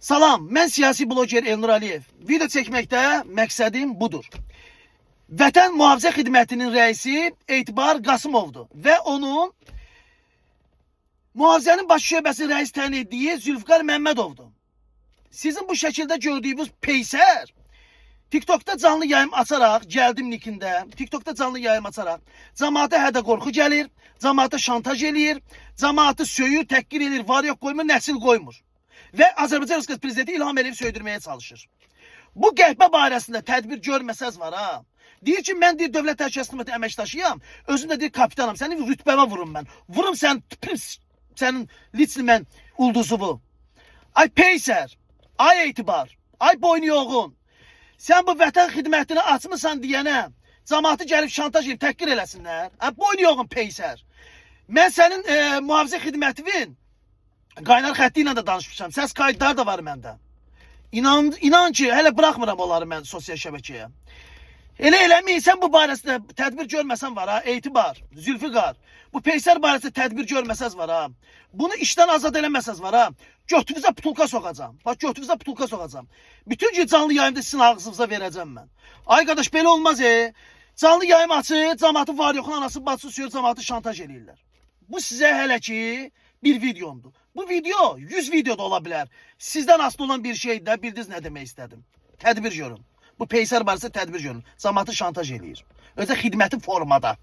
Salam, mən siyasi bloger Elnur Aliyev. Video çəkməkdə məqsədim budur. Vətən Mühafizə Xidmətinin rəisi Etibar Qasımovdur və onun Mühafizənin baş şöbəsi rəis təyin etdiyi Zülfikar Məmmədovdur. Sizin bu şəkildə gördüyünüz peysər TikTok'da canlı yayım açaraq, gəldim nikində, TikTok'da canlı yayım açaraq cəmaata hədə qorxu gəlir, cəmaata şantaj eləyir, cəmaatı söyür, təhqir eləyir, var yox qoymur, nəsil qoymur. Və Azərbaycan Respublikası Prezidenti İlham Əliyev söydürməyə çalışır. Bu qəhbə barəsində tədbir görməsəz var ha. Deyir ki, mən deyir dövlət təşkilatı əməkdaşıyam, özün də deyir kapitanam, səni rütbəmə vurum mən. Vurum sənin liçli mən ulduzuvu. Ay peysər, ay Etibar, ay boynu yoğun. Sən bu vətən xidmətini açmısan deyənə, cəmaatı gəlib şantaj edib təhqir eləsinlər. Ay boynu yoğun peysər. Mən sənin mühafizə xidmətinin qaynar xətti ilə də danışmışam. Səs kayıtları da var məndə. İnan ki, hələ bıraxmıram onları mən sosial şəbəkəyə. Elə eləməyin, sən bu barəsində tədbir görməsən var ha, Etibar, Zülfikar. Bu peysər barəsində tədbir görməsəz var ha. Bunu işdən azad eləməsəz var ha. Götünüzə putulka sokacağım. Bax, götünüzə putulka sokacağım. Bütün gün canlı yayımda sizin ağzınıza verəcəm mən. Ay qardaş, belə olmaz Canlı yayım açır, cəmaatı var yoxun anası bacısı söyür, cəmaatı şantaj eləyirlər. Bu sizə hələ ki bir videomdur. Bu video 100 video da ola bilər. Sizdən asılı olan bir şey də bildiniz nə demək istədim. Tədbir görün. Bu peysər barəsində tədbir görün. Cəmaatı şantaj eləyir. Özə xidməti formada.